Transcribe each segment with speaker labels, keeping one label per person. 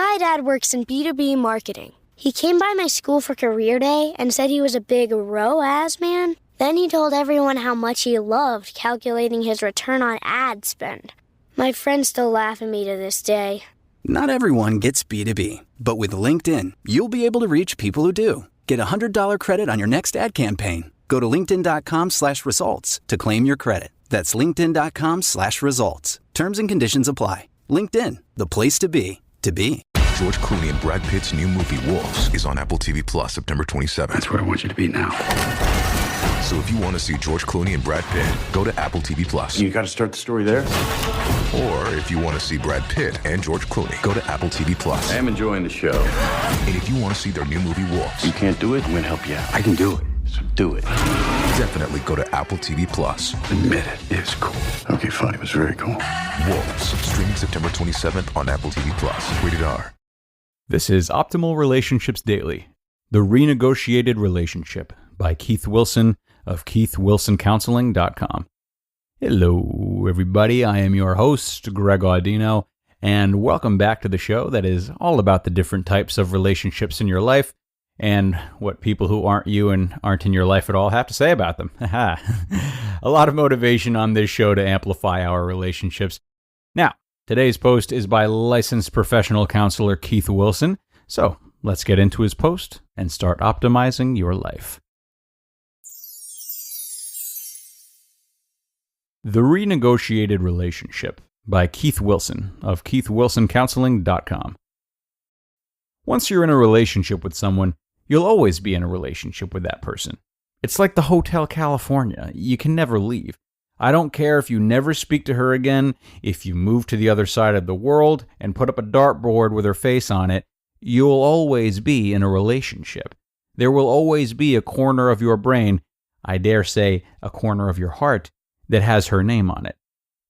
Speaker 1: My dad works in B2B marketing. He came by my school for career day and said he was a big ROAS man. Then he told everyone how much he loved calculating his return on ad spend. My friends still laugh at me to this day.
Speaker 2: Not everyone gets B2B, but with LinkedIn, you'll be able to reach people who do. Get a $100 credit on your next ad campaign. Go to linkedin.com/results to claim your credit. That's linkedin.com/results. Terms and conditions apply. LinkedIn, the place to be, to be.
Speaker 3: George Clooney and Brad Pitt's new movie Wolves is on Apple TV Plus September 27th.
Speaker 4: That's where I want you to be now.
Speaker 3: So if you want to see George Clooney and Brad Pitt, go to Apple TV Plus.
Speaker 4: You got to start the story there.
Speaker 3: Or if you want to see Brad Pitt and George Clooney, go to Apple TV Plus.
Speaker 4: I am enjoying the show.
Speaker 3: And if you want to see their new movie Wolves,
Speaker 4: You can't do it, I'm going to help you out.
Speaker 3: I can do it.
Speaker 4: So do it.
Speaker 3: Definitely go to Apple TV Plus.
Speaker 4: Admit it, it's cool. Okay, fine, it was very cool.
Speaker 3: Wolves, streaming September 27th on Apple TV Plus. Rated R.
Speaker 5: This is Optimal Relationships Daily, The Renegotiated Relationship by Keith Wilson of KeithWilsonCounseling.com. Hello, everybody. I am your host, Greg Audino, and welcome back to the show that is all about the different types of relationships in your life and what people who aren't you and aren't in your life at all have to say about them. A lot of motivation on this show to amplify our relationships. Now, today's post is by licensed professional counselor Keith Wilson, so let's get into his post and start optimizing your life. The Renegotiated Relationship by Keith Wilson of KeithWilsonCounseling.com. Once you're in a relationship with someone, you'll always be in a relationship with that person. It's like the Hotel California. You can never leave. I don't care if you never speak to her again, if you move to the other side of the world and put up a dartboard with her face on it, you'll always be in a relationship. There will always be a corner of your brain, I dare say a corner of your heart, that has her name on it.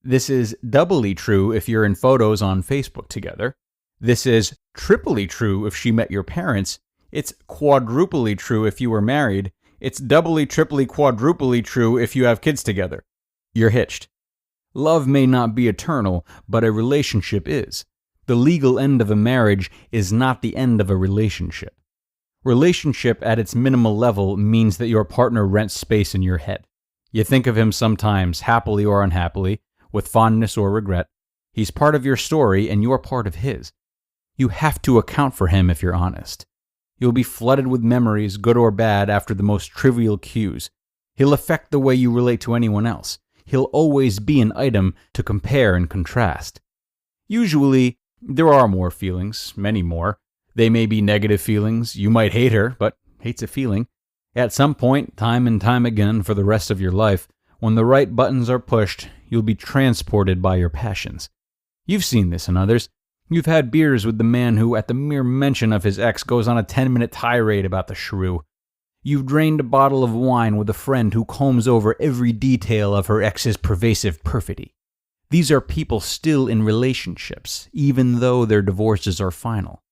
Speaker 5: This is doubly true if you're in photos on Facebook together. This is triply true if she met your parents. It's quadruply true if you were married. It's doubly, triply, quadruply true if you have kids together. You're hitched. Love may not be eternal, but a relationship is. The legal end of a marriage is not the end of a relationship. Relationship at its minimal level means that your partner rents space in your head. You think of him sometimes, happily or unhappily, with fondness or regret. He's part of your story and you're part of his. You have to account for him if you're honest. You'll be flooded with memories, good or bad, after the most trivial cues. He'll affect the way you relate to anyone else. He'll always be an item to compare and contrast. Usually, there are more feelings, many more. They may be negative feelings. You might hate her, but hate's a feeling. At some point, time and time again for the rest of your life, when the right buttons are pushed, you'll be transported by your passions. You've seen this in others. You've had beers with the man who, at the mere mention of his ex, goes on a 10-minute tirade about the shrew. You've drained a bottle of wine with a friend who combs over every detail of her ex's pervasive perfidy. These are people still in relationships, even though their divorces are final.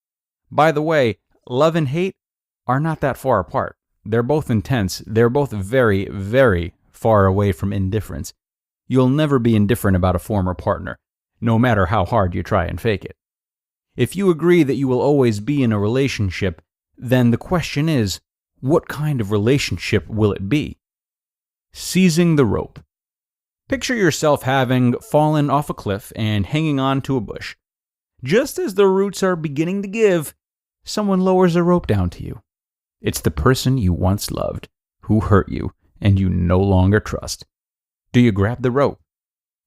Speaker 5: By the way, love and hate are not that far apart. They're both intense. They're both very, very far away from indifference. You'll never be indifferent about a former partner, no matter how hard you try and fake it. If you agree that you will always be in a relationship, then the question is, what kind of relationship will it be? Seizing the rope. Picture yourself having fallen off a cliff and hanging on to a bush. Just as the roots are beginning to give, someone lowers a rope down to you. It's the person you once loved, who hurt you, and you no longer trust. Do you grab the rope?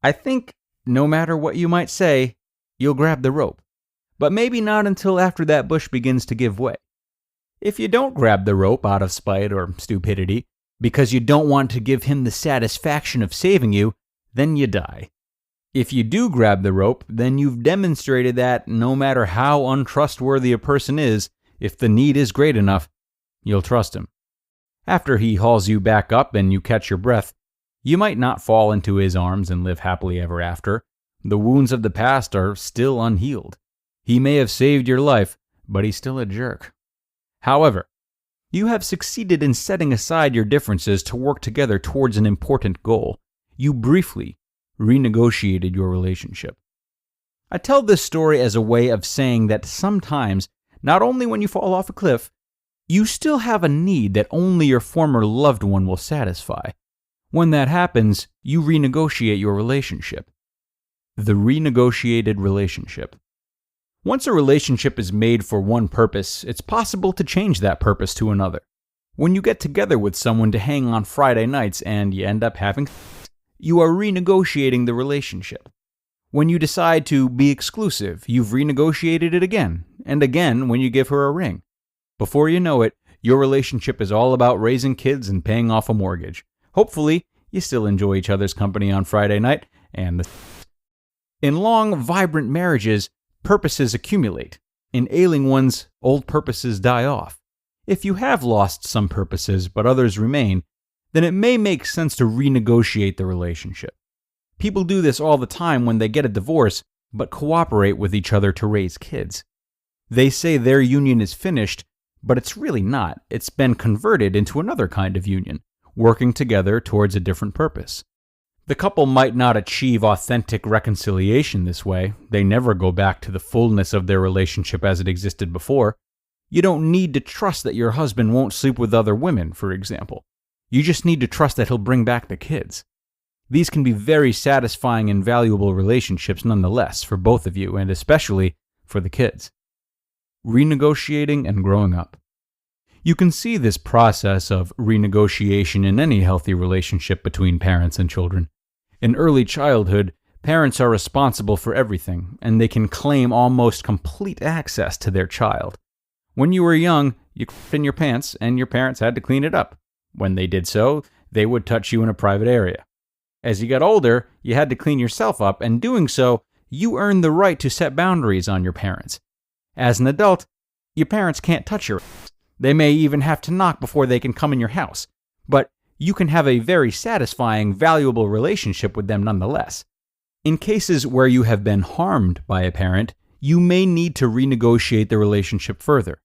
Speaker 5: I think, no matter what you might say, you'll grab the rope. But maybe not until after that bush begins to give way. If you don't grab the rope out of spite or stupidity, because you don't want to give him the satisfaction of saving you, then you die. If you do grab the rope, then you've demonstrated that no matter how untrustworthy a person is, if the need is great enough, you'll trust him. After he hauls you back up and you catch your breath, you might not fall into his arms and live happily ever after. The wounds of the past are still unhealed. He may have saved your life, but he's still a jerk. However, you have succeeded in setting aside your differences to work together towards an important goal. You briefly renegotiated your relationship. I tell this story as a way of saying that sometimes, not only when you fall off a cliff, you still have a need that only your former loved one will satisfy. When that happens, you renegotiate your relationship. The renegotiated relationship. Once a relationship is made for one purpose, it's possible to change that purpose to another. When you get together with someone to hang on Friday nights and you end up having sex, you are renegotiating the relationship. When you decide to be exclusive, you've renegotiated it again, and again when you give her a ring. Before you know it, your relationship is all about raising kids and paying off a mortgage. Hopefully, you still enjoy each other's company on Friday night, and in long, vibrant marriages, purposes accumulate. In ailing ones, old purposes die off. If you have lost some purposes but others remain, then it may make sense to renegotiate the relationship. People do this all the time when they get a divorce, but cooperate with each other to raise kids. They say their union is finished, but it's really not. It's been converted into another kind of union, working together towards a different purpose. The couple might not achieve authentic reconciliation this way. They never go back to the fullness of their relationship as it existed before. You don't need to trust that your husband won't sleep with other women, for example. You just need to trust that he'll bring back the kids. These can be very satisfying and valuable relationships nonetheless for both of you, and especially for the kids. Renegotiating and growing up. You can see this process of renegotiation in any healthy relationship between parents and children. In early childhood, parents are responsible for everything, and they can claim almost complete access to their child. When you were young, you crapped in your pants, and your parents had to clean it up. When they did so, they would touch you in a private area. As you got older, you had to clean yourself up, and doing so, you earned the right to set boundaries on your parents. As an adult, your parents can't touch your ass. They may even have to knock before they can come in your house. But you can have a very satisfying, valuable relationship with them nonetheless. In cases where you have been harmed by a parent, you may need to renegotiate the relationship further.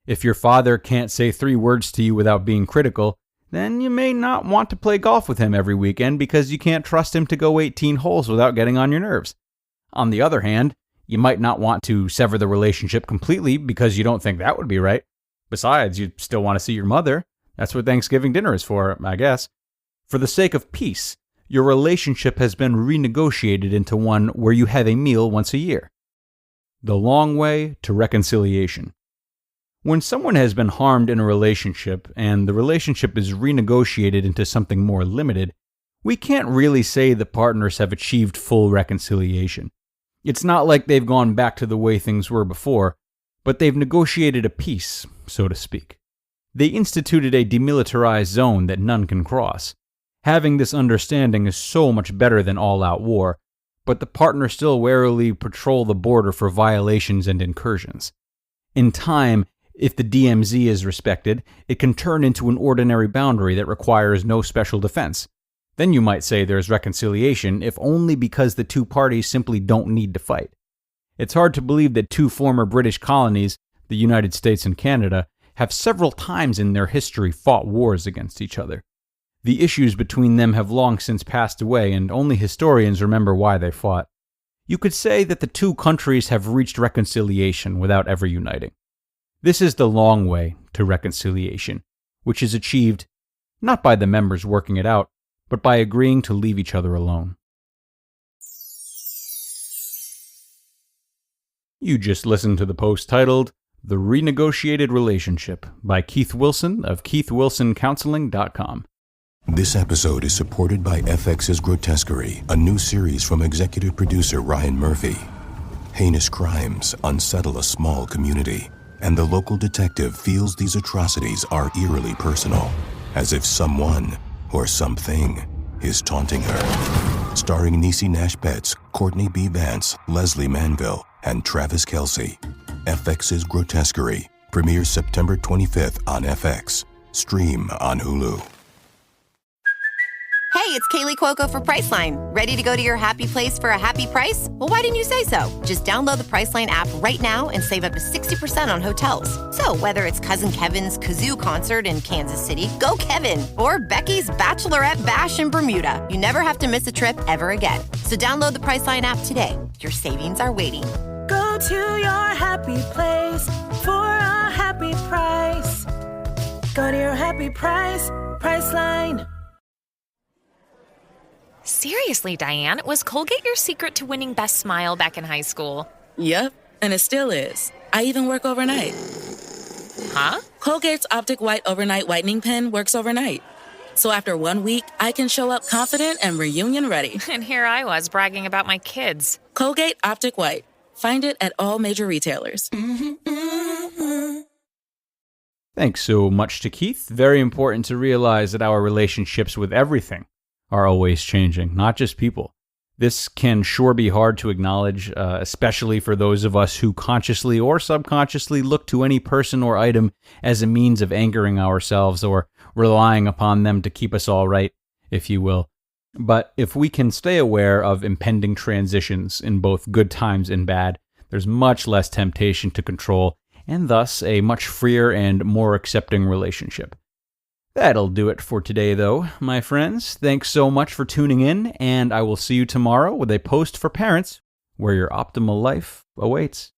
Speaker 5: If your father can't say 3 words to you without being critical, then you may not want to play golf with him every weekend because you can't trust him to go 18 holes without getting on your nerves. On the other hand, you might not want to sever the relationship completely because you don't think that would be right. Besides, you still want to see your mother. That's what Thanksgiving dinner is for, I guess. For the sake of peace, your relationship has been renegotiated into one where you have a meal once a year. The long way to reconciliation. When someone has been harmed in a relationship and the relationship is renegotiated into something more limited, we can't really say the partners have achieved full reconciliation. It's not like they've gone back to the way things were before, but they've negotiated a peace, so to speak. They instituted a demilitarized zone that none can cross. Having this understanding is so much better than all-out war, but the partners still warily patrol the border for violations and incursions. In time, if the DMZ is respected, it can turn into an ordinary boundary that requires no special defense. Then you might say there's reconciliation, if only because the two parties simply don't need to fight. It's hard to believe that 2 former British colonies, the United States and Canada, have several times in their history fought wars against each other. The issues between them have long since passed away, and only historians remember why they fought. You could say that the 2 countries have reached reconciliation without ever uniting. This is the long way to reconciliation, which is achieved not by the members working it out, but by agreeing to leave each other alone. You just listened to the post titled, The Renegotiated Relationship by Keith Wilson of keithwilsoncounseling.com.
Speaker 6: This episode is supported by FX's Grotesquerie, a new series from executive producer Ryan Murphy. Heinous crimes unsettle a small community, and the local detective feels these atrocities are eerily personal, as if someone or something is taunting her. Starring Niecy Nash Betts, Courtney B. Vance, Leslie Manville, and Travis Kelce. FX's Grotesquerie premieres September 25th on FX. Stream on Hulu.
Speaker 7: Hey, it's Kaylee Cuoco for Priceline. Ready to go to your happy place for a happy price? Well, why didn't you say so? Just download the Priceline app right now and save up to 60% on hotels. So whether it's Cousin Kevin's Kazoo Concert in Kansas City, go Kevin, or Becky's Bachelorette Bash in Bermuda, you never have to miss a trip ever again. So download the Priceline app today. Your savings are waiting.
Speaker 8: Go to your happy place for a happy price. Go to your happy price, Priceline.
Speaker 9: Seriously, Diane, was Colgate your secret to winning Best Smile back in high school?
Speaker 10: Yep, and it still is. I even work overnight.
Speaker 9: Huh?
Speaker 10: Colgate's Optic White Overnight Whitening Pen works overnight. So after 1 week, I can show up confident and reunion ready.
Speaker 9: And here I was bragging about my kids.
Speaker 10: Colgate Optic White. Find it at all major retailers.
Speaker 5: Thanks so much to Keith. Very important to realize that our relationships with everything are always changing, not just people. This can sure be hard to acknowledge, especially for those of us who consciously or subconsciously look to any person or item as a means of angering ourselves or relying upon them to keep us all right, if you will. But if we can stay aware of impending transitions in both good times and bad, there's much less temptation to control, and thus a much freer and more accepting relationship. That'll do it for today, though, my friends. Thanks so much for tuning in, and I will see you tomorrow with a post for parents where your optimal life awaits.